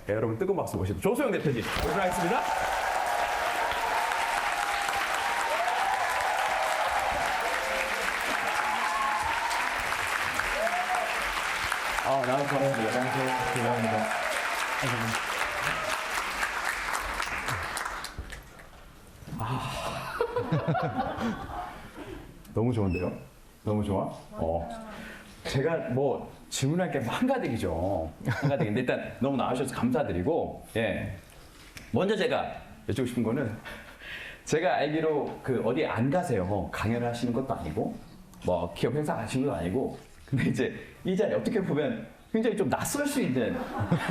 네, 여러분 뜨거운 박수 모시고 조소영 대표님 오도록 하겠습니다. 나와서 반갑습니다. 감사합니다. 너무 좋은데요? 너무 좋아? 제가 뭐 질문할 게 한가득이죠. 한가득인데 일단 너무 나와주셔서 감사드리고, 예. 먼저 제가 여쭤보고 싶은 거는 제가 알기로 그 어디 안 가세요. 강연을 하시는 것도 아니고, 뭐 기업 행사 하시는 것도 아니고, 근데 이제 이 자리 어떻게 보면 굉장히 좀 낯설 수 있는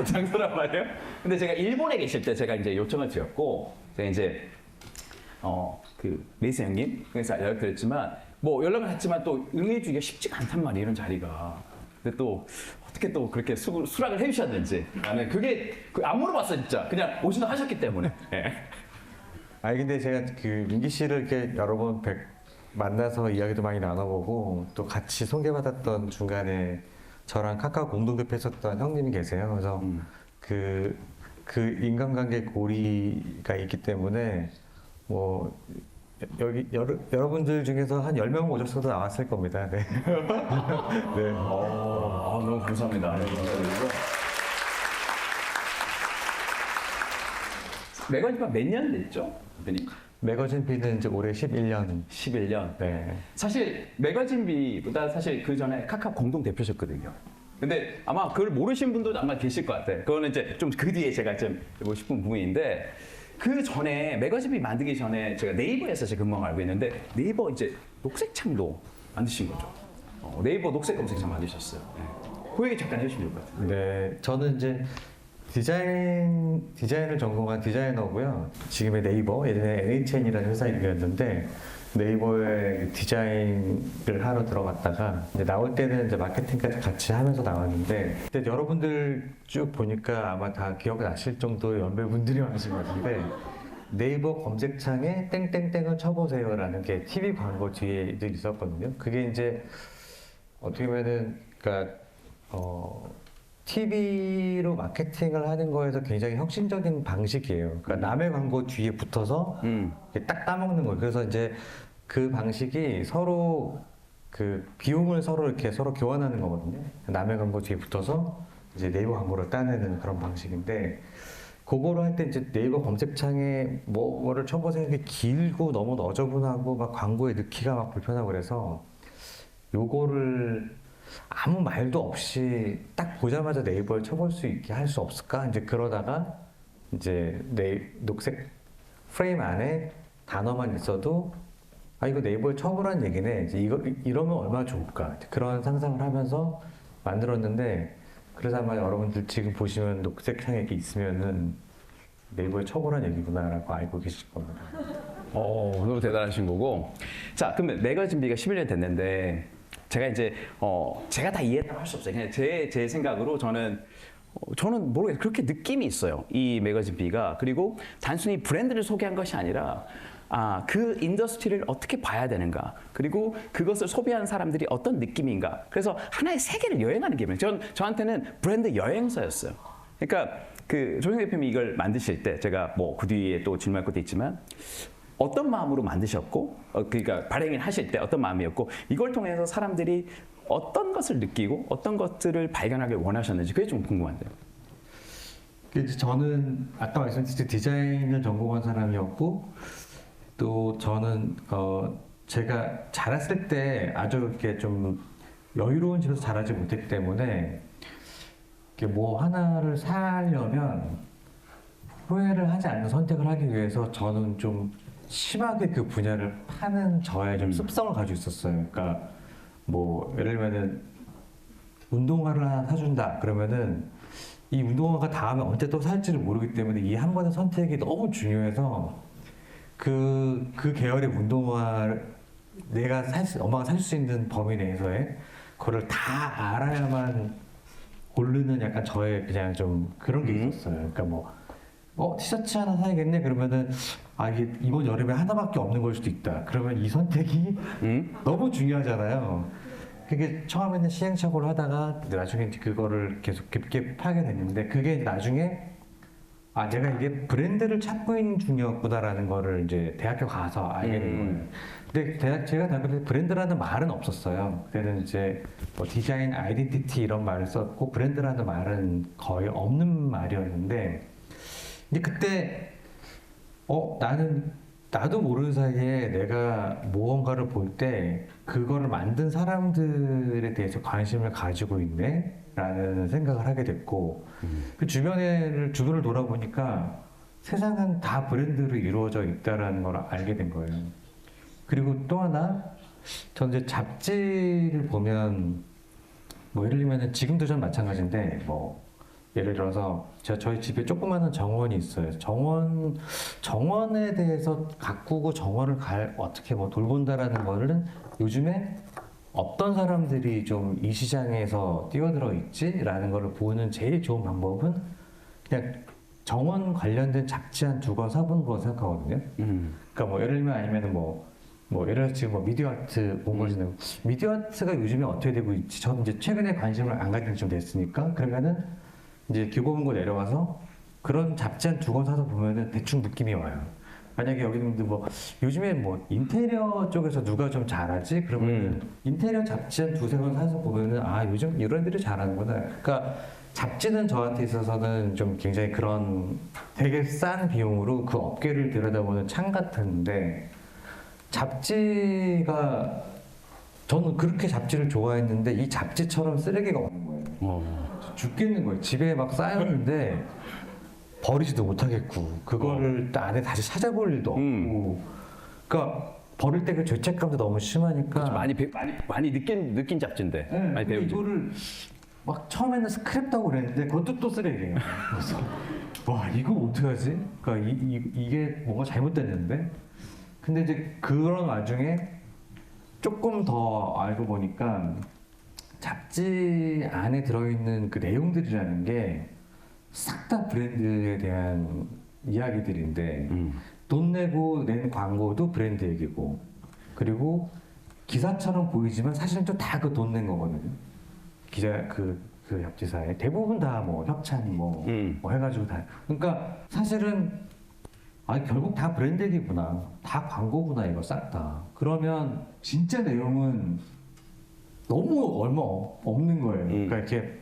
장소란 말이에요. 근데 제가 일본에 계실 때 제가 이제 요청을 드렸고, 제가 이제 그 메이스 형님 그래서 연락드렸지만 뭐 연락을 했지만 또 응해주기가 쉽지가 않단 말이에요, 이런 자리가. 근데 또 어떻게 또 그렇게 수락을 해주셨는지 나는 그게 안 물어봤어 진짜. 그냥 오신다 하셨기 때문에. 예. 아니 근데 제가 그 민기 씨를 이렇게 여러 번 만나서 이야기도 많이 나눠보고 또 같이 소개받았던 중간에 저랑 카카오 공동대표 했었던 형님이 계세요. 그래서 그 인간관계 고리가 있기 때문에 뭐 여기 여러분들 중에서 한 10명 오셨어도 나왔을 겁니다. 네. 네. 너무 감사합니다. 네, 감사드리고. 매거진비가 몇 년 됐죠, 대표님? 매거진비는 이제 올해 11년. 11년. 네. 사실 매거진비보다 사실 그 전에 카카오 공동 대표셨거든요. 근데 아마 그걸 모르신 분도 아마 계실 것 같아요. 그거는 이제 좀 그 뒤에 제가 좀 해보고 싶은 부분인데, 그 전에 매거진비 만들기 전에 제가 네이버에서 제 근무를 알고 있는데, 네이버 이제 녹색창도 만드신 거죠. 네이버 녹색 검색창 만드셨어요. 네. 그 얘기 잠깐 해주시면 될 것 같아요. 네. 저는 이제 디자인을 전공한 디자이너고요. 지금의 네이버, 예전에 NHN이라는 회사 이름이었는데 네이버에 디자인을 하러 들어갔다가 이제 나올 때는 이제 마케팅까지 같이 하면서 나왔는데, 근데 여러분들 쭉 보니까 아마 다 기억나실 정도의 연배분들이 많으신 것 같은데, 네이버 검색창에 땡땡땡을 쳐보세요라는 게 TV 광고 뒤에 늘 있었거든요. 그게 이제 어떻게 보면은 그러니까 TV로 마케팅을 하는 거에서 굉장히 혁신적인 방식이에요. 그러니까 남의 광고 뒤에 붙어서 이렇게 딱 따먹는 거예요. 그래서 이제 그 방식이 서로 그 비용을 이렇게 서로 교환하는 거거든요. 남의 광고 뒤에 붙어서 이제 네이버 광고를 따내는 그런 방식인데, 그거를 할 때 이제 네이버 검색창에 뭐를 쳐보세요. 이게 길고 너무 너저분하고 막 광고에 넣기가 막 불편하고 그래서 요거를 아무 말도 없이 딱 보자마자 네이버에 쳐볼 수 있게 할 수 없을까? 이제 그러다가 이제 녹색 프레임 안에 단어만 있어도 이거 네이버에 쳐보라는 얘기네. 이제 이러면 얼마나 좋을까? 그런 상상을 하면서 만들었는데, 그래서 아마 여러분들 지금 보시면 녹색 창에 이렇게 있으면은 네이버에 쳐보라는 얘기구나라고 알고 계실 겁니다. 너무 대단하신 거고. 자, 그러면 매거진비가 11년 됐는데, 제가 이제 제가 다 이해했다고 할 수 없어요. 그냥 제 생각으로 저는 모르겠어요. 그렇게 느낌이 있어요, 이 매거진비가. 그리고 단순히 브랜드를 소개한 것이 아니라 그 인더스트리를 어떻게 봐야 되는가, 그리고 그것을 소비하는 사람들이 어떤 느낌인가. 그래서 하나의 세계를 여행하는 기분이에요. 저한테는 브랜드 여행사였어요. 그러니까 그 조성 대표님이 이걸 만드실 때 제가 뭐 그 뒤에 또 질문할 것도 있지만, 어떤 마음으로 만드셨고, 그러니까 발행을 하실 때 어떤 마음이었고, 이걸 통해서 사람들이 어떤 것을 느끼고 어떤 것들을 발견하길 원하셨는지, 그게 좀 궁금한데요. 이제 저는 아까 말씀드린 디자인을 전공한 사람이었고, 또 저는 제가 자랐을 때 아주 이렇게 좀 여유로운 집에서 자라지 못했기 때문에 이렇게 뭐 하나를 사려면 후회를 하지 않는 선택을 하기 위해서 저는 좀 심하게 그 분야를 파는 저의 좀 습성을 가지고 있었어요. 그러니까 뭐 예를 들면은 운동화를 하나 사준다 그러면은 이 운동화가 다음에 언제 또 살지를 모르기 때문에 이 한 번의 선택이 너무 중요해서 그 계열의 운동화를 엄마가 살 수 있는 범위 내에서의 그거를 다 알아야만 고르는 약간 저의 그냥 좀 그런 게 있었어요. 그러니까 티셔츠 하나 사야겠네 그러면은 이게 이번 여름에 하나밖에 없는 걸 수도 있다. 그러면 이 선택이 너무 중요하잖아요. 그게 처음에는 시행착오를 하다가 나중에 그거를 계속 깊게 파게 됐는데, 그게 나중에 아, 내가 이게 브랜드를 찾고 있는 중이었구나라는 거를 이제 대학교 가서 알게 된 거예요. 근데 제가 대학교 때 브랜드라는 말은 없었어요. 그때는 이제 뭐 디자인, 아이덴티티 이런 말을 썼고 브랜드라는 말은 거의 없는 말이었는데 근데 그때 나도 모르는 사이에 내가 무언가를 볼 때 그거를 만든 사람들에 대해서 관심을 가지고 있네? 라는 생각을 하게 됐고 그 주변을 돌아보니까 세상은 다 브랜드로 이루어져 있다라는 걸 알게 된 거예요. 그리고 또 하나 저는 이제 잡지를 보면 뭐 예를 들면 지금도 전 마찬가지인데 뭐 예를 들어서 저희 집에 조그마한 정원이 있어요. 정원에 대해서 가꾸고 정원을 어떻게 뭐 돌본다라는 거는 요즘에 어떤 사람들이 좀 이 시장에서 뛰어들어 있지라는 거를 보는 제일 좋은 방법은 그냥 정원 관련된 잡지 한 2권 사보는 거라고 생각하거든요. 그러니까 뭐 예를 들면 아니면은 뭐 예를 들어서 지금 뭐 미디어 아트 본 거지는 미디어 아트가 요즘에 어떻게 되고 있지? 저는 이제 최근에 관심을 안 가진 지 좀 됐으니까 그러면은 이제 교보문고 내려가서 그런 잡지 한 2권 사서 보면은 대충 느낌이 와요. 만약에 여기는 뭐 요즘에 뭐 인테리어 쪽에서 누가 좀 잘하지? 그러면 인테리어 잡지 한 2-3권 사서 보면은 아 요즘 이런 애들이 잘하는구나. 그러니까 잡지는 저한테 있어서는 좀 굉장히 그런 되게 싼 비용으로 그 업계를 들여다보는 창 같은데 잡지가 저는 그렇게 잡지를 좋아했는데 이 잡지처럼 쓰레기가 없는 거예요. 죽겠는 거예요. 집에 막 쌓였는데 버리지도 못하겠고 그거를 안에 다시 찾아볼 일도 없고 그러니까 버릴 때 그 죄책감도 너무 심하니까 많이 느낀 잡지인데 많이 배우지. 이거를 막 처음에는 스크랩다고 그랬는데 그것도 또 쓰레기예요. 그래서 와 이거 어떡하지? 그러니까 이게 뭔가 잘못됐는데 근데 이제 그런 와중에 조금 더 알고 보니까 잡지 안에 들어있는 그 내용들이라는 게 싹 다 브랜드에 대한 이야기들인데 돈 내고 낸 광고도 브랜드 얘기고 그리고 기사처럼 보이지만 사실은 또 다 그 돈 낸 거거든요. 기자 그 잡지사에 대부분 다 뭐 협찬 뭐 해가지고 다 그러니까 사실은 결국 다 브랜드 얘기구나 다 광고구나 이거 싹 다 그러면 진짜 내용은 너무 얼마 없는 거예요. 그러니까 이렇게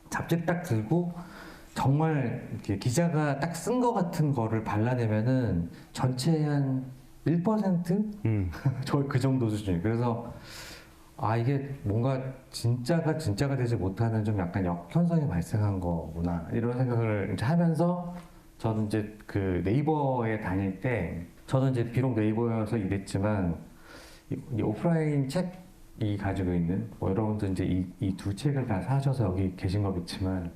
잡지 딱 들고 정말 이렇게 기자가 딱 쓴 거 같은 거를 발라내면은 전체의 한 1%? 저 그 정도 수준이에요. 그래서 이게 뭔가 진짜가 되지 못하는 좀 약간 역현상이 발생한 거구나 이런 생각을 이제 하면서 저는 이제 그 네이버에 다닐 때 저는 이제 비록 네이버여서 일했지만 이 오프라인 책이 가지고 있는 뭐 여러분들 이제 이 2책을 다 사셔서 여기 계신 거겠지만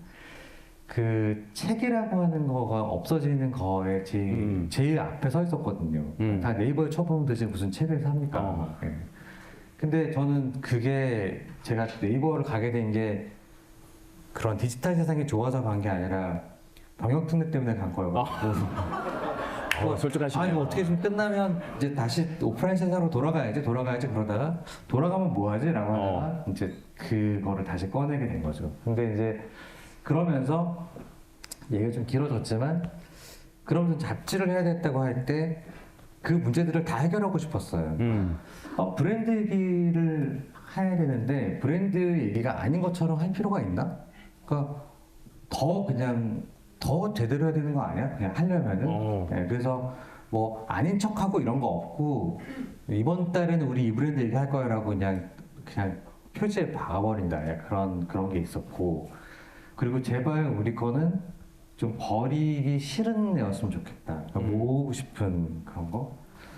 그 책이라고 하는 거가 없어지는 거에 제일 앞에 서 있었거든요. 다 네이버에 쳐보면 되지 무슨 책을 삽니까? 네. 근데 저는 그게 제가 네이버를 가게 된 게 그런 디지털 세상이 좋아서 간 게 아니라 병역특례 때문에 간 거예요. 솔직하시네요. 어떻게 좀 끝나면 이제 다시 오프라인 세상으로 돌아가야지 그러다가 돌아가면 뭐 하지? 라고 하다가 이제 그거를 다시 꺼내게 된 거죠. 근데 이제 그러면서 얘기가 좀 길어졌지만 그러면서 잡지를 해야 됐다고 할 때 그 문제들을 다 해결하고 싶었어요. 브랜드 얘기를 해야 되는데 브랜드 얘기가 아닌 것처럼 할 필요가 있나? 그러니까 더 제대로 해야 되는 거 아니야? 그냥 하려면은. 네, 그래서 뭐 아닌 척하고 이런 거 없고 이번 달에는 우리 이 브랜드 얘기할 거야라고 그냥 표지에 박아버린다. 그런 게 있었고 그리고 제발 우리 거는 좀 버리기 싫은 애였으면 좋겠다. 그러니까 모으고 싶은 그런 거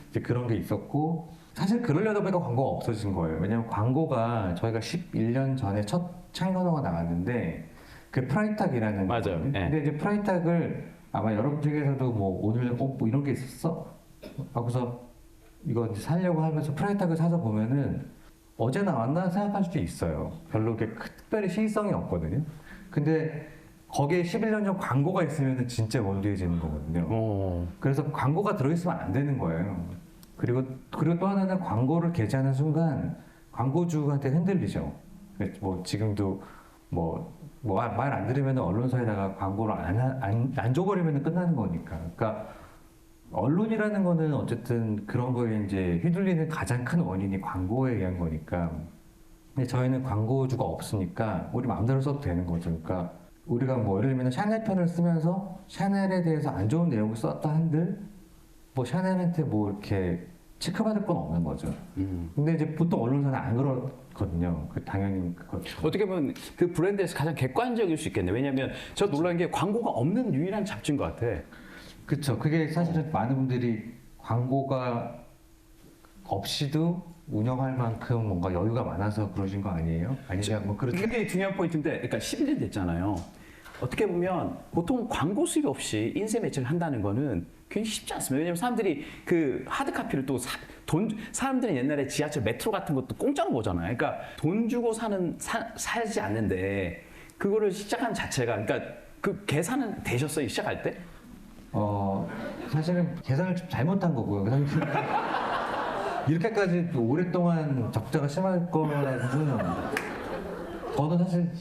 이제 그런 게 있었고 사실 그러려다 보니까 광고가 없어진 거예요. 왜냐면 광고가 저희가 11년 전에 첫 창간호가 나왔는데 그 프라이탁이라는 맞아요. 네. 근데 이제 프라이탁을 아마 여러분 중에서도 뭐 오늘 뭐 이런 게 있었어? 하고서 이거 이제 사려고 하면서 프라이탁을 사서 보면은 어제 나왔나 생각할 수도 있어요. 별로 그렇게 특별히 시의성이 없거든요. 근데 거기에 11년 전 광고가 있으면 진짜 원리해지는 거거든요. 그래서 광고가 들어있으면 안 되는 거예요. 그리고 또 하나는 광고를 게재하는 순간 광고주한테 흔들리죠. 뭐 지금도 말 안 들으면 언론사에다가 광고를 안 줘버리면 끝나는 거니까. 그러니까 언론이라는 거는 어쨌든 그런 거에 이제 휘둘리는 가장 큰 원인이 광고에 의한 거니까. 근데 저희는 광고주가 없으니까 우리 마음대로 써도 되는 거죠. 그러니까 우리가 뭐 예를 들면 샤넬 편을 쓰면서 샤넬에 대해서 안 좋은 내용을 썼다 한들 뭐 샤넬한테 뭐 이렇게 체크받을 건 없는 거죠. 근데 이제 보통 언론사는 안 그렇거든요. 당연히 그렇죠. 어떻게 보면 그 브랜드에서 가장 객관적일 수 있겠네. 왜냐하면 저 놀란 게 광고가 없는 유일한 잡지인 것 같아. 그렇죠. 그게 사실은 많은 분들이 광고가 없이도 운영할 만큼 뭔가 여유가 많아서 그러신 거 아니에요? 아니냐 뭐 그렇죠. 그게 중요한 포인트인데, 그러니까 11년 됐잖아요. 어떻게 보면 보통 광고 수입 없이 인쇄 매체를 한다는 거는 굉장히 쉽지 않습니다. 왜냐하면 사람들이 그 하드 카피를 또 사람들은 옛날에 지하철 메트로 같은 것도 공짜로 보잖아요. 그러니까 돈 주고 사지 않는데 그거를 시작한 자체가, 그러니까 그 계산은 되셨어요, 시작할 때? 사실은 계산을 좀 잘못한 거고요. 이렇게까지 또 오랫동안 적자가 심할 거라서는 저는 사실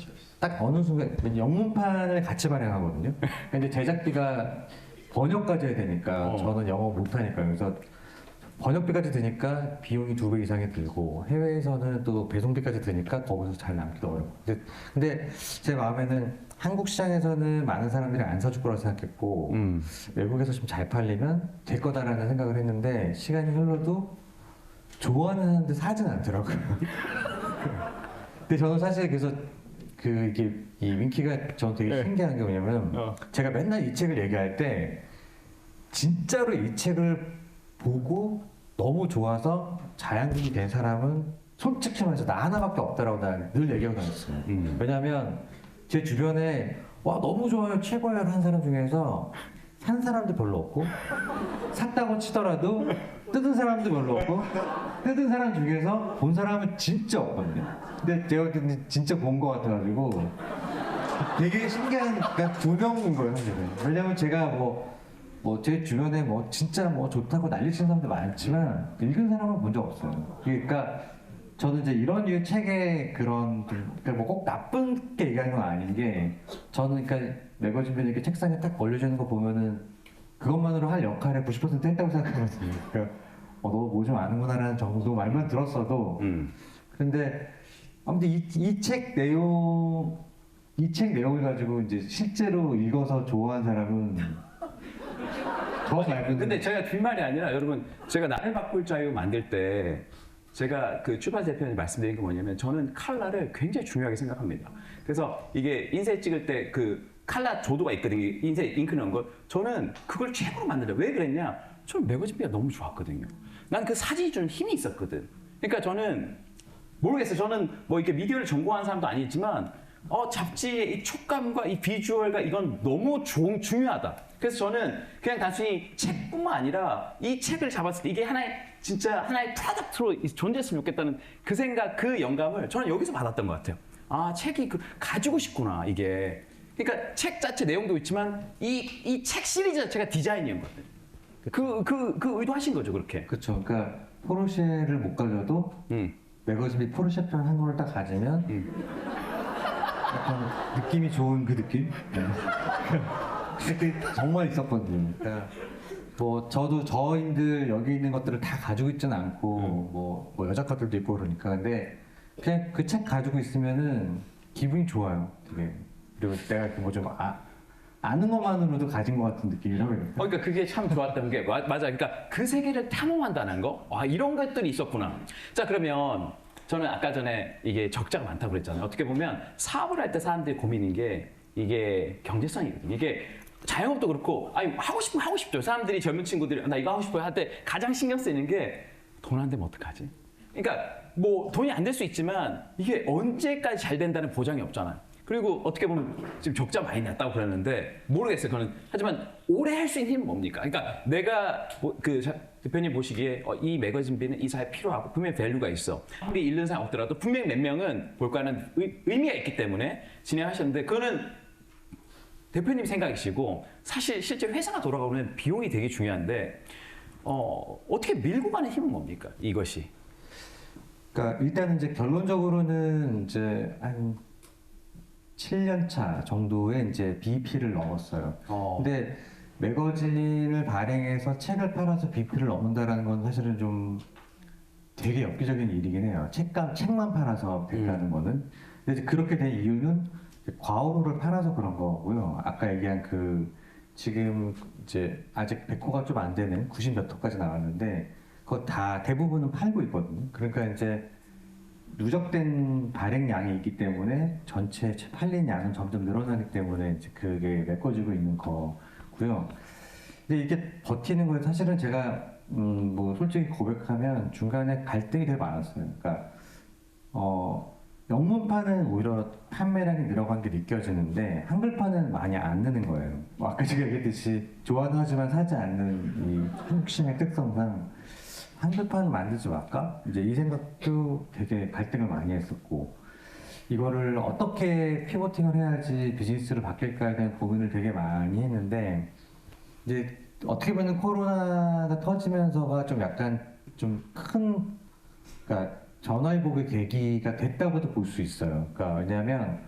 딱 어느 순간 영문판을 같이 발행하거든요. 근데 제작비가 번역까지 해야 되니까 저는 영어 못하니까요. 그래서 번역비까지 드니까 비용이 2배 이상이 들고 해외에서는 또 배송비까지 드니까 거기서 잘 남기도 어렵고. 근데 제 마음에는 한국 시장에서는 많은 사람들이 안 사줄 거라고 생각했고 외국에서 좀 잘 팔리면 될 거다라는 생각을 했는데 시간이 흘러도 좋아하는 사람들 사진 않더라고요. 근데 저는 사실 그래서 이게 이 윙키가 저는 되게 신기한 게 뭐냐면 제가 맨날 이 책을 얘기할 때 진짜로 이 책을 보고 너무 좋아서 자양분이 된 사람은 솔직히 말해서 나 하나밖에 없다라고 늘 얘기하고 다녔어요. 왜냐하면 제 주변에 와 너무 좋아요 최고예요 하는 사람 중에서 산 사람도 별로 없고 샀다고 치더라도 뜯은 사람도 별로 없고 뜯은 사람 중에서 본 사람은 진짜 없거든요. 근데 제가 근데 진짜 본 거 같아가지고 되게 신기한, 그러니까 2명인 거예요 사실은. 왜냐면 제가 뭐 제 주변에 뭐 진짜 뭐 좋다고 난리치는 사람도 많지만 읽은 사람은 본 적 없어요. 그러니까 저는 이제 이런 류의 책의 그런 그러니까 뭐 꼭 나쁜 게 얘기하는 건 아닌 게 저는 그러니까 매거진별이 이렇게 책상에 딱 올려주는 거 보면은 그것만으로 할 역할의 90% 했다고 생각하거든요. 그러니까 너 뭐 좀 아는구나라는 정도 말만 들었어도 근데 아무튼 이 책 내용을 가지고 이제 실제로 읽어서 좋아한 사람은 저 말고는. 근데 제가 뒷말이 아니라 여러분, 제가 나를 바꿀 자유 만들 때 제가 그 출판 대표님 말씀드린 게 뭐냐면 저는 칼라를 굉장히 중요하게 생각합니다. 그래서 이게 인쇄 찍을 때 그 칼라 조도가 있거든요. 인쇄 잉크 넣은 걸. 저는 그걸 최고로 만들어요. 왜 그랬냐? 저는 매거진비가 너무 좋았거든요. 난 그 사진이 좀 힘이 있었거든. 그러니까 저는 모르겠어요. 저는 뭐 이렇게 미디어를 전공한 사람도 아니지만 잡지의 이 촉감과 이 비주얼과 이건 너무 중요하다. 그래서 저는 그냥 단순히 책뿐만 아니라 이 책을 잡았을 때 이게 진짜 하나의 프로덕트로 존재했으면 좋겠다는 그 생각, 그 영감을 저는 여기서 받았던 것 같아요. 아, 책이 가지고 싶구나, 이게. 그러니까 책 자체 내용도 있지만 이 책 시리즈 자체가 디자인이었거든요. 그 의도하신 거죠, 그렇게. 그렇죠. 그러니까 포르쉐를 못 가져도 매거진비 포르쉐 편 한 권을 딱 가지면 약간 느낌이 좋은 그 느낌? 그게 정말 있었거든요. 그러니까 뭐 저도 저인들 여기 있는 것들을 다 가지고 있지는 않고 뭐 여자 것들도 있고 그러니까 근데 그냥 그 책 가지고 있으면은 기분이 좋아요. 되게. 그리고 내가 뭐 좀 아는 것만으로도 가진 것 같은 느낌이라고 해야 될까? 그러니까 그게 참 좋았던 게 맞아. 그러니까 그 세계를 탐험한다는 거. 이런 것들이 있었구나. 자, 그러면 저는 아까 전에 이게 적자가 많다고 그랬잖아요. 어떻게 보면 사업을 할 때 사람들이 고민인 게 이게 경제성이거든요. 이게 자영업도 그렇고 하고 싶으면 하고 싶죠. 사람들이 젊은 친구들이 나 이거 하고 싶어요 할 때 가장 신경 쓰이는 게 돈 안 되면 어떡하지? 그러니까 뭐 돈이 안 될 수 있지만 이게 언제까지 잘 된다는 보장이 없잖아요. 그리고 어떻게 보면 지금 적자 많이 났다고 그러는데 모르겠어요. 그거는. 하지만 오래 할 수 있는 힘은 뭡니까? 그러니까 내가 그 대표님 보시기에 이 매거진비는 이 사회에 필요하고 분명히 밸류가 있어. 우리 읽는 사람 없더라도 분명히 몇 명은 볼까는 의미가 있기 때문에 진행하셨는데 그거는 대표님 생각이시고 사실 실제 회사가 돌아가면 비용이 되게 중요한데 어떻게 밀고 가는 힘은 뭡니까? 이것이. 그러니까 일단은 이제 결론적으로는 이제 한 7년 차 정도에 이제 BEP를 넘었어요. 근데 매거진을 발행해서 책을 팔아서 BEP를 넘는다라는 건 사실은 좀 되게 엽기적인 일이긴 해요. 책만 팔아서 됐다는 거는. 근데 이제 그렇게 된 이유는 과오로를 팔아서 그런 거고요. 아까 얘기한 지금 이제 아직 100호가 좀 안 되는 90 몇 호까지 나왔는데 그거 다 대부분은 팔고 있거든요. 그러니까 이제 누적된 발행량이 있기 때문에 전체 팔린 양은 점점 늘어나기 때문에 이제 그게 메꿔지고 있는 거고요. 근데 이게 버티는 건 사실은 제가 뭐 솔직히 고백하면 중간에 갈등이 되게 많았어요. 그러니까 영문판은 오히려 판매량이 늘어간 게 느껴지는데 한글판은 많이 안 느는 거예요. 뭐 아까 제가 얘기했듯이 좋아는 하지만 사지 않는 이 한국 시장의 특성상 한글판 만들지 말까? 이제 이 생각도 되게 갈등을 많이 했었고 이거를 어떻게 피보팅을 해야지 비즈니스로 바뀔까에 대한 고민을 되게 많이 했는데 이제 어떻게 보면 코로나가 터지면서가 좀 약간 좀 큰 그러니까 전화위복의 계기가 됐다고도 볼 수 있어요. 그러니까 왜냐하면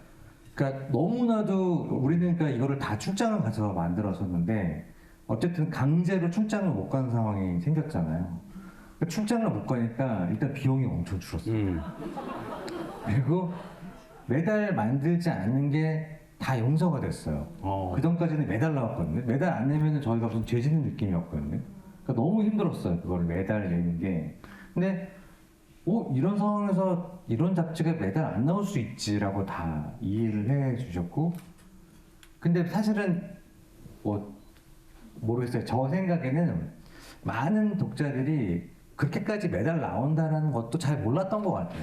그러니까 너무나도 우리는 그러니까 이거를 다 출장을 가서 만들었었는데 어쨌든 강제로 출장을 못 가는 상황이 생겼잖아요. 그러니까 출장을 못 가니까 일단 비용이 엄청 줄었어요. 그리고 매달 만들지 않는 게 다 용서가 됐어요. 그 전까지는 매달 나왔거든요. 매달 안 내면은 저희가 무슨 죄 짓는 느낌이었거든요. 그러니까 너무 힘들었어요. 그거를 매달 내는 게. 근데 이런 상황에서 이런 잡지가 매달 안 나올 수 있지라고 다 이해를 해 주셨고 근데 사실은 모르겠어요. 저 생각에는 많은 독자들이 그렇게까지 매달 나온다는 것도 잘 몰랐던 것 같아요.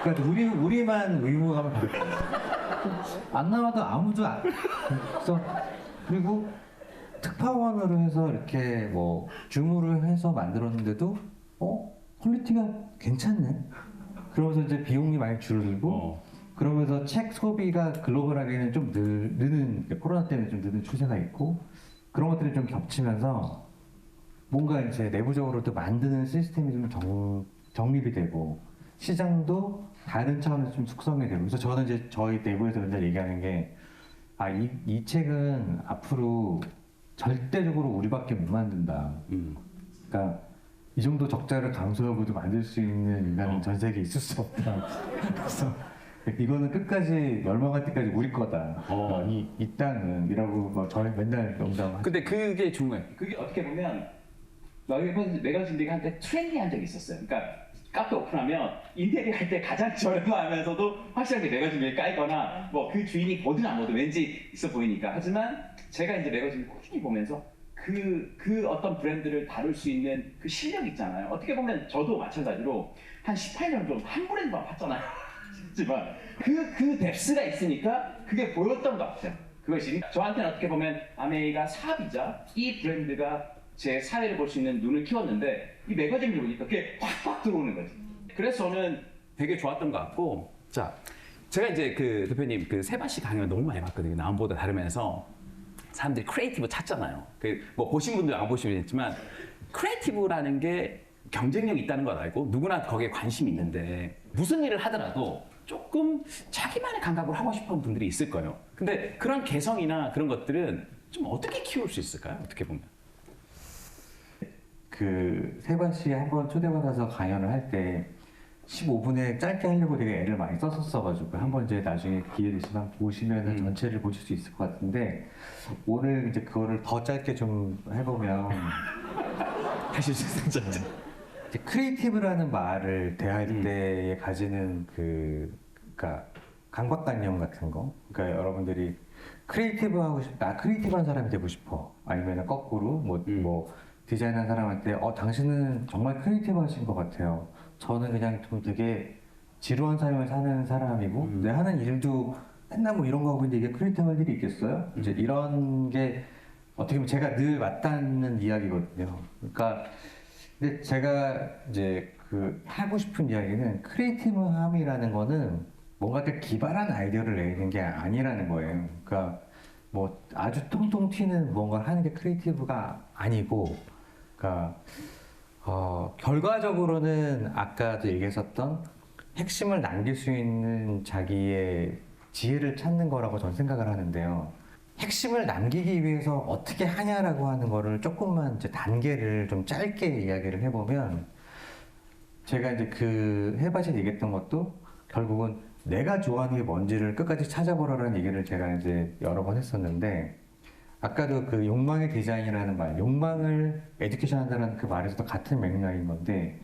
그러니까 우리만 의무감을 받고 안 나와도 아무도 그래서 그리고 특파원으로 해서 이렇게 뭐 줌으로 해서 만들었는데도 퀄리티가 괜찮네. 그러면서 이제 비용이 많이 줄어들고 그러면서 책 소비가 글로벌하게는 좀 느는 코로나 때문에 좀 느는 추세가 있고 그런 것들이 좀 겹치면서 뭔가 이제 내부적으로 또 만드는 시스템이 좀 정립이 되고 시장도 다른 차원에서 좀 숙성이 되고 그래서 저는 이제 저희 내부에서 맨날 얘기하는 게 이 책은 앞으로 절대적으로 우리밖에 못 만든다. 그러니까 이 정도 적자를 감수하고도 만들 수 있는 인간은 전 세계에 있을 수 없다. 그래서 이거는 끝까지 멸망할 때까지 우리 거다. 이 땅은 이라고 뭐 저희 맨날 농담하죠. 근데 그게 중요해. 그게 어떻게 보면 매거진들이 한때 트렌디한 적이 있었어요. 그러니까 카페 오픈하면 인테리어 할 때 가장 저렴하면서도 확실하게 매거진을 깔거나 뭐 그 주인이 보든 안 보든 왠지 있어 보이니까. 하지만 제가 이제 매거진을 꾸준히 보면서 그 어떤 브랜드를 다룰 수 있는 그 실력 있잖아요. 어떻게 보면 저도 마찬가지로 한 18년 정도 한 브랜드만 봤잖아요. 하지만 그 뎁스가 있으니까 그게 보였던 것 같아요. 그것이 저한테는 어떻게 보면 아메이가 사업이자 이 브랜드가 제 사회를 볼 수 있는 눈을 키웠는데 이 매거진을 보니까 그게 확확 들어오는 거지. 그래서 저는 되게 좋았던 것 같고 자 제가 이제 그 대표님 그 세바시 강연을 너무 많이 봤거든요. 남보다 다르면서 사람들이 크리에이티브 찾잖아요. 뭐 보신 분들 안 보시겠지만 크리에이티브라는 게 경쟁력이 있다는 걸 알고 누구나 거기에 관심이 있는데 무슨 일을 하더라도 조금 자기만의 감각으로 하고 싶은 분들이 있을 거예요. 근데 그런 개성이나 그런 것들은 좀 어떻게 키울 수 있을까요? 어떻게 보면? 세바 씨에 한번 초대받아서 강연을 할 때 15분에 짧게 하려고 되게 애를 많이 썼었어가지고 한번 이제 나중에 기회 되시면 보시면은 전체를 보실 수 있을 것 같은데 오늘 이제 그거를 더 짧게 좀 해보면 하실 수 있어요. 이제 크리에이티브라는 말을 대할 때에 가지는 그러니까 강박관념 같은 거. 그러니까 여러분들이 크리에이티브 하고 싶다, 크리에이티브한 사람이 되고 싶어. 아니면 거꾸로 뭐 디자인한 사람한테 당신은 정말 크리에이티브하신 것 같아요. 저는 그냥 좀 되게 지루한 삶을 사는 사람이고 내 하는 일도 맨날 뭐 이런 거 하고 있는데 이게 크리에이티브할 일이 있겠어요? 이제 이런 게 어떻게 보면 제가 늘 맞닿는 이야기거든요. 그러니까 근데 제가 이제 하고 싶은 이야기는 크리에이티브함이라는 거는 뭔가 되게 기발한 아이디어를 내는 게 아니라는 거예요. 그러니까 뭐 아주 통통 튀는 뭔가를 하는 게 크리에이티브가 아니고 그러니까 결과적으로는 아까도 얘기했었던 핵심을 남길 수 있는 자기의 지혜를 찾는 거라고 저는 생각을 하는데요. 핵심을 남기기 위해서 어떻게 하냐라고 하는 거를 조금만 이제 단계를 좀 짧게 이야기를 해보면, 제가 이제 그 해바시 얘기했던 것도 결국은 내가 좋아하는 게 뭔지를 끝까지 찾아보라는 얘기를 제가 이제 여러 번 했었는데, 아까도 그 욕망의 디자인이라는 말, 욕망을 에듀케이션 한다는 그 말에서도 같은 맥락인 건데,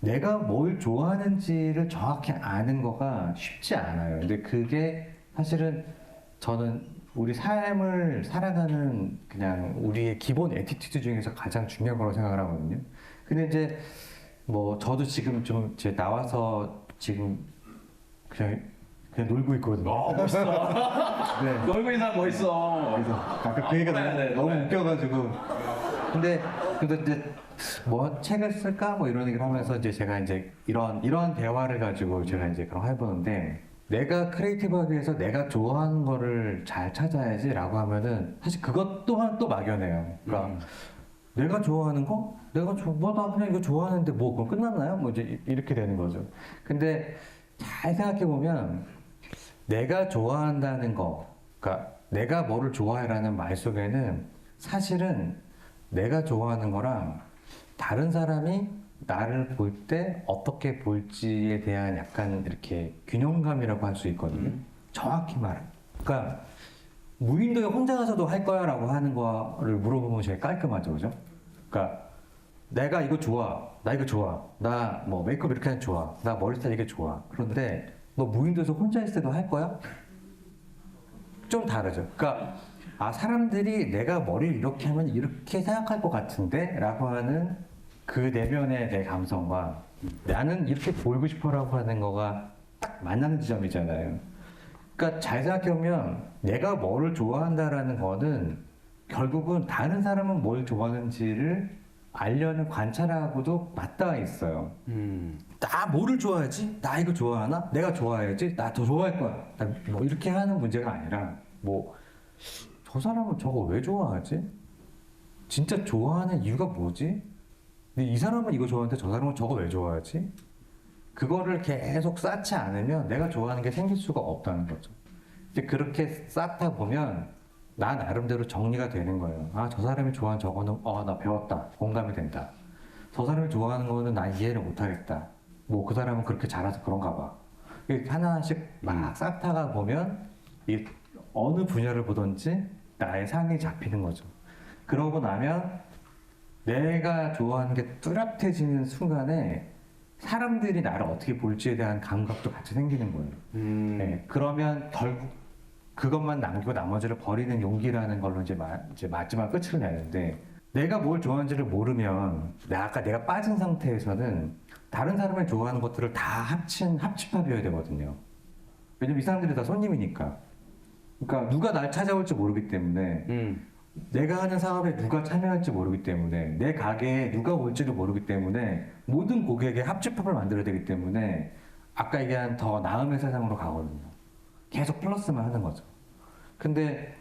내가 뭘 좋아하는지를 정확히 아는 거가 쉽지 않아요. 근데 그게 사실은 저는 우리 삶을 살아가는 그냥 우리의 기본 에티튜드 중에서 가장 중요한 거라고 생각을 하거든요. 근데 이제 뭐 저도 지금 좀 이제 나와서 지금 그냥 놀고 있거든요. 멋있어. 네. 놀고 있는 사람 멋있어. 그래서 아까 그 얘기가 네, 너무 웃겨가지고. 근데 이제 뭐 책을 쓸까 뭐 이런 얘기를 하면서 이제 제가 이제 이런 대화를 가지고 제가 이제 그런 거 해보는데, 내가 크리에이티브하기 위해서 내가 좋아하는 거를 잘 찾아야지라고 하면은 사실 그것 또한 또 막연해요. 그러니까 내가 좋아하는 거? 나 그냥 이거 좋아하는데 뭐 그럼 끝났나요? 뭐 이제 이렇게 되는 거죠. 근데 잘 생각해 보면 내가 좋아한다는 거, 그러니까 내가 뭐를 좋아해라는 말 속에는 사실은 내가 좋아하는 거랑 다른 사람이 나를 볼 때 어떻게 볼지에 대한 약간 이렇게 균형감이라고 할 수 있거든요. 정확히 말은. 그러니까 무인도에 혼자 가서도 할 거야 라고 하는 거를 물어보면 제일 깔끔하죠. 그죠? 그러니까 내가 이거 좋아. 나 이거 좋아. 나 뭐 메이크업 이렇게 하는 거 좋아. 나 머리 스타일 이게 좋아. 그런데 너 무인도에서 혼자 있을 때도 할 거야? 좀 다르죠. 그러니까 사람들이 내가 머리를 이렇게 하면 이렇게 생각할 것 같은데? 라고 하는 그 내면의 내 감성과 나는 이렇게 보이고 싶어라고 하는 거가 딱 만나는 지점이잖아요. 그러니까 잘 생각해보면 내가 뭐를 좋아한다라는 거는 결국은 다른 사람은 뭘 좋아하는지를 알려는 관찰하고도 맞닿아 있어요. 나 뭐를 좋아하지? 나 이거 좋아하나? 내가 좋아해야지? 나 더 좋아할 거야. 뭐 이렇게 하는 문제가 아니라 뭐 저 사람은 저거 왜 좋아하지? 진짜 좋아하는 이유가 뭐지? 근데 이 사람은 이거 좋아하는데 저 사람은 저거 왜 좋아하지? 그거를 계속 쌓지 않으면 내가 좋아하는 게 생길 수가 없다는 거죠. 이제 그렇게 쌓다 보면 나 나름대로 정리가 되는 거예요. 저 사람이 좋아하는 저거는 나 배웠다. 공감이 된다. 저 사람이 좋아하는 거는 난 이해를 못하겠다. 뭐 그 사람은 그렇게 잘해서 그런가 봐. 이렇게 하나씩 막 쌓다가 보면 이 어느 분야를 보든지 나의 상이 잡히는 거죠. 그러고 나면 내가 좋아하는 게 뚜렷해지는 순간에 사람들이 나를 어떻게 볼지에 대한 감각도 같이 생기는 거예요. 네, 그러면 결국 그것만 남기고 나머지를 버리는 용기라는 걸로 이제 마지막 끝을 내는데, 내가 뭘 좋아하는지를 모르면 아까 내가 빠진 상태에서는 다른 사람이 좋아하는 것들을 다 합집합이어야 되거든요. 왜냐면 이 사람들이 다 손님이니까. 그러니까 누가 날 찾아올지 모르기 때문에, 내가 하는 사업에 누가 참여할지 모르기 때문에, 내 가게에 누가 올지를 모르기 때문에 모든 고객의 합집합을 만들어야 되기 때문에 아까 얘기한 더 나음의 세상으로 가거든요. 계속 플러스만 하는 거죠. 근데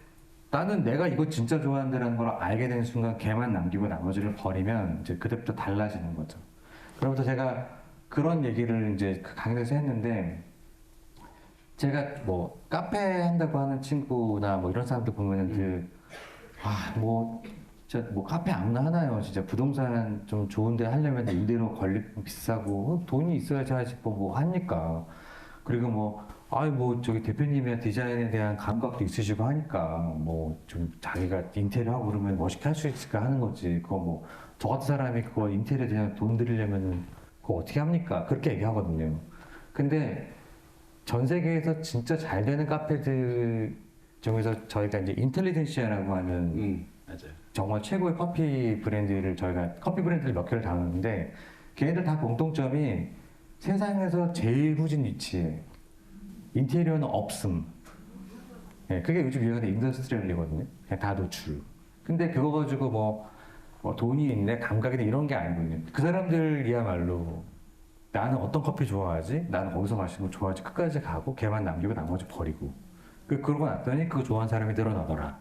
나는 내가 이거 진짜 좋아한다는 걸 알게 되는 순간 걔만 남기고 나머지를 버리면 이제 그때부터 달라지는 거죠. 그러면서 제가 그런 얘기를 이제 그 강의에서 했는데, 제가 뭐 카페 한다고 하는 친구나 뭐 이런 사람들 보면은 진짜 뭐 카페 아무나 하나요. 진짜 부동산 좀 좋은데 하려면 임대료 관리 비싸고 돈이 있어야지 하지 뭐 하니까. 그리고 뭐 저기 대표님의 디자인에 대한 감각도 있으시고 하니까 뭐 좀 자기가 인테리어 하고 그러면 멋있게 할 수 있을까 하는 거지. 그거 뭐 저 같은 사람이 그거 인테리어에 대한 돈 들이려면은 그거 어떻게 합니까? 그렇게 얘기하거든요. 근데 전 세계에서 진짜 잘 되는 카페들 중에서 저희가 이제 인텔리전시아라고 하는 맞아요. 정말 최고의 커피 브랜드를 저희가 커피 브랜드를 몇 개를 다루는데, 걔네들 다 공통점이 세상에서 제일 후진 위치에 인테리어는 없음. 예, 그게 요즘 유행하는 인더스트리얼이거든요. 그냥 다 노출. 근데 그거 가지고 뭐 돈이 있네, 감각이 있네 이런 게 아니거든요. 그 사람들이야말로 나는 어떤 커피 좋아하지? 나는 어디서 마시는 거 좋아하지? 끝까지 가고 걔만 남기고 나머지 버리고. 그러고 났더니 그거 좋아하는 사람이 늘어나더라.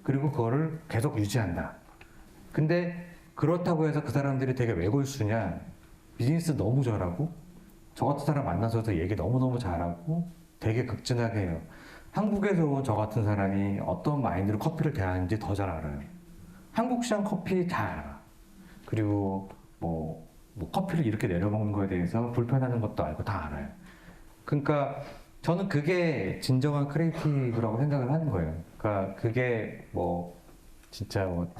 그리고 그거를 계속 유지한다. 근데 그렇다고 해서 그 사람들이 되게 외골수냐? 비즈니스 너무 잘하고 저 같은 사람 만나서도 얘기 너무너무 잘하고 되게 극진하게 해요. 한국에서 온 저 같은 사람이 어떤 마인드로 커피를 대하는지 더 잘 알아요. 한국 시장 커피 잘 알아. 그리고 뭐 커피를 이렇게 내려먹는 거에 대해서 불편하는 것도 알고 다 알아요. 그러니까 저는 그게 진정한 크리에이티브라고 생각을 하는 거예요. 그러니까 그게 진짜 뭐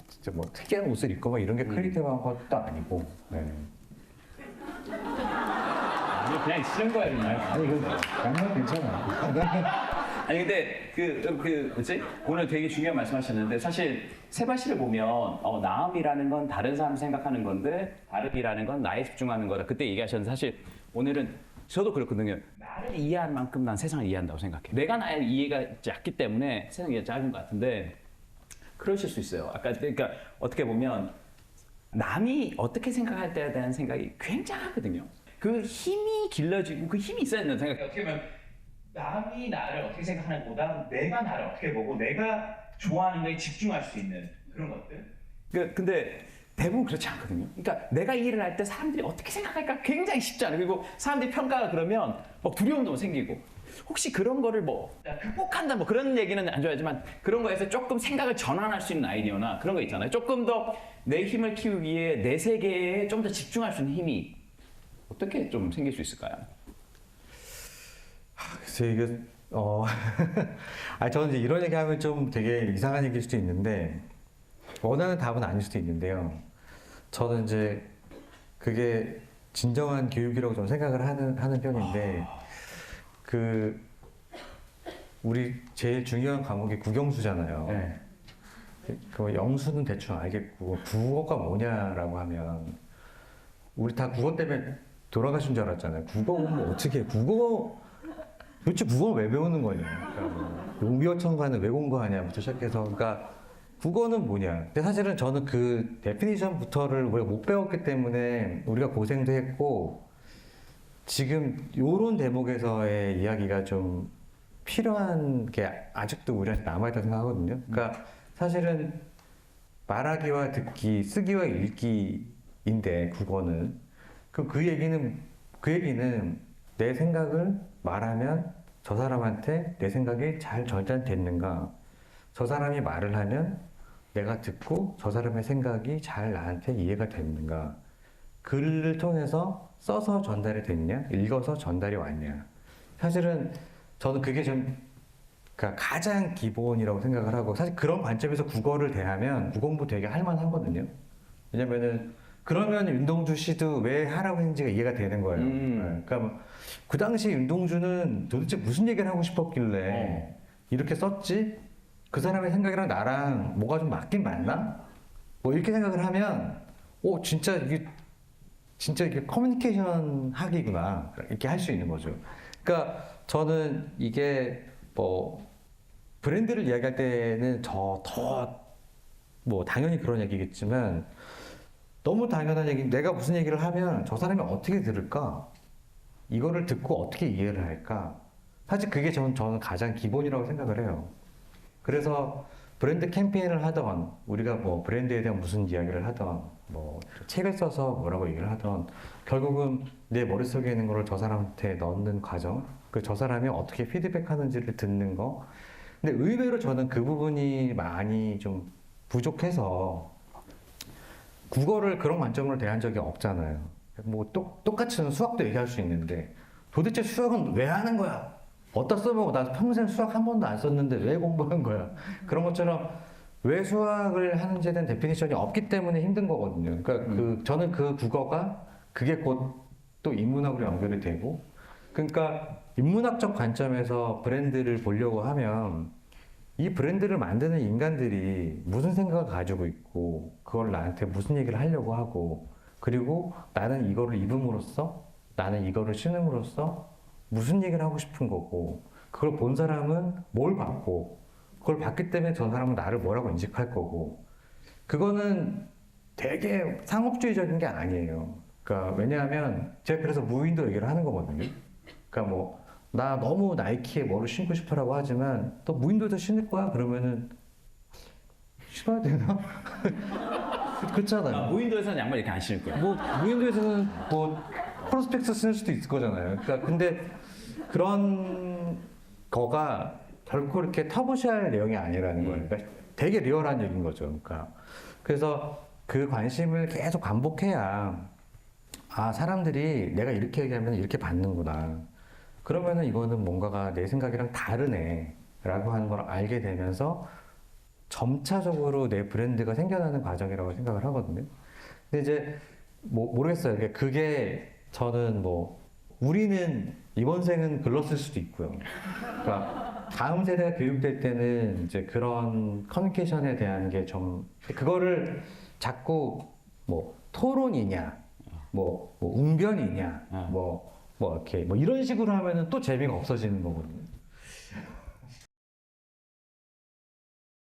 특이한 옷을 입고 막 이런 게 크리에이티브한 것도 아니고. 네. 아니 그냥 싫은 거야 그냥. 아니 이거 양말 괜찮아. 아니 근데 뭐지? 오늘 되게 중요한 말씀하셨는데 사실 세바 씨를 보면 나음이라는 건 다른 사람 생각하는 건데 다름이라는 건 나에 집중하는 거다. 그때 얘기하셨는데 사실 오늘은 저도 그렇거든요. 나를 이해한 만큼 난 세상을 이해한다고 생각해. 내가 나의 이해가 작기 때문에 세상이 작은 것 같은데 그러실 수 있어요. 아까 그러니까 어떻게 보면 남이 어떻게 생각할 때에 대한 생각이 굉장하거든요. 그 힘이 길러지고 그 힘이 있어야 된다는 생각해요. 어떻게 보면 남이 나를 어떻게 생각하는 것보다 내가 나를 어떻게 보고 내가 좋아하는 거에 집중할 수 있는 그런 것들. 근데 대부분 그렇지 않거든요. 그러니까 내가 이 일을 할 때 사람들이 어떻게 생각할까 굉장히 쉽지 않아요. 그리고 사람들이 평가가 그러면 막 두려움도 생기고 혹시 그런 거를 극복한다 그런 얘기는 안 좋아하지만 그런 거에서 조금 생각을 전환할 수 있는 아이디어나 그런 거 있잖아요. 조금 더 내 힘을 키우기 위해 내 세계에 좀 더 집중할 수 있는 힘이 어떻게 좀 생길 수 있을까요? 글쎄 이게 저는 이제 이런 얘기하면 좀 되게 이상한 얘기일 수도 있는데 원하는 답은 아닐 수도 있는데요. 저는 이제 그게 진정한 교육이라고 좀 생각을 하는 편인데 우리 제일 중요한 과목이 국영수잖아요. 네. 그 영수는 대충 알겠고 국어가 뭐냐라고 하면 우리 다 국어 때문에 돌아가신 줄 알았잖아요. 국어 공부 어떻게 해? 도대체 국어를 왜 배우는 거냐? 그러니까 용비어천가는 왜 공부하냐부터 시작해서 그러니까 국어는 뭐냐? 근데 사실은 저는 그 데피니션부터를 우리가 못 배웠기 때문에 우리가 고생도 했고 지금 요런 대목에서의 이야기가 좀 필요한 게 아직도 우리한테 남아있다고 생각하거든요. 그러니까 사실은 말하기와 듣기, 쓰기와 읽기인데 국어는 그 얘기는 내 생각을 말하면 저 사람한테 내 생각이 잘 전달됐는가, 저 사람이 말을 하면 내가 듣고 저 사람의 생각이 잘 나한테 이해가 됐는가, 글을 통해서 써서 전달이 됐냐, 읽어서 전달이 왔냐. 사실은 저는 그게 그러니까 가장 기본이라고 생각을 하고 사실 그런 관점에서 국어를 대하면 국어공부 되게 할만하거든요. 왜냐면은 그러면 윤동주 씨도 왜 하라고 했는지가 이해가 되는 거예요. 그러니까 그 당시 윤동주는 도대체 무슨 얘기를 하고 싶었길래 이렇게 썼지? 그 사람의 생각이랑 나랑 뭐가 좀 맞긴 맞나? 이렇게 생각을 하면 진짜 이게 커뮤니케이션 학이구나 이렇게 할 수 있는 거죠. 그러니까 저는 이게 브랜드를 이야기할 때는 당연히 그런 얘기겠지만 너무 당연한 얘기, 내가 무슨 얘기를 하면 저 사람이 어떻게 들을까? 이거를 듣고 어떻게 이해를 할까? 사실 그게 저는 가장 기본이라고 생각을 해요. 그래서 브랜드 캠페인을 하던, 우리가 브랜드에 대한 무슨 이야기를 하던, 책을 써서 뭐라고 얘기를 하던, 결국은 내 머릿속에 있는 거를 저 사람한테 넣는 과정, 저 사람이 어떻게 피드백하는지를 듣는 거. 근데 의외로 저는 그 부분이 많이 좀 부족해서 국어를 그런 관점으로 대한 적이 없잖아요. 똑같이 수학도 얘기할 수 있는데 도대체 수학은 왜 하는 거야? 어디다 써보고 나 평생 수학 한 번도 안 썼는데 왜 공부한 거야? 그런 것처럼 왜 수학을 하는지에 대한 데피니션이 없기 때문에 힘든 거거든요. 그러니까 저는 그 국어가 그게 곧 또 인문학으로 연결이 되고, 그러니까 인문학적 관점에서 브랜드를 보려고 하면 이 브랜드를 만드는 인간들이 무슨 생각을 가지고 있고 그걸 나한테 무슨 얘기를 하려고 하고, 그리고 나는 이거를 입음으로써, 나는 이거를 신음으로써 무슨 얘기를 하고 싶은 거고, 그걸 본 사람은 뭘 봤고, 그걸 봤기 때문에 저 사람은 나를 뭐라고 인식할 거고, 그거는 되게 상업주의적인 게 아니에요. 그러니까 왜냐하면 제가 그래서 무인도 얘기를 하는 거거든요. 그러니까 나 너무 나이키에 뭐를 신고 싶어라고 하지만 또 무인도에서 신을 거야? 그러면은 신어야 되나? 그렇잖아요. 무인도에서는 양말 이렇게 안 신을 거예요. 무인도에서는 프로스펙트 쓸 수도 있을 거잖아요. 그러니까 근데 그런 거가 결코 이렇게 터부시할 내용이 아니라는 거예요. 그러니까 되게 리얼한 얘기인 거죠. 그러니까 그래서 그 관심을 계속 반복해야 아 사람들이 내가 이렇게 얘기하면 이렇게 받는구나. 그러면은 이거는 뭔가가 내 생각이랑 다르네라고 하는 걸 알게 되면서 점차적으로 내 브랜드가 생겨나는 과정이라고 생각을 하거든요. 근데 이제 뭐 모르겠어요. 그게 저는 뭐 우리는 이번 생은 글렀을 수도 있고요. 그러니까 다음 세대가 교육될 때는 이제 그런 커뮤니케이션에 대한 게 좀 그거를 자꾸 뭐 토론이냐, 뭐 웅변이냐, 뭐 이렇게 뭐 이런 식으로 하면은 또 재미가 없어지는 거거든요.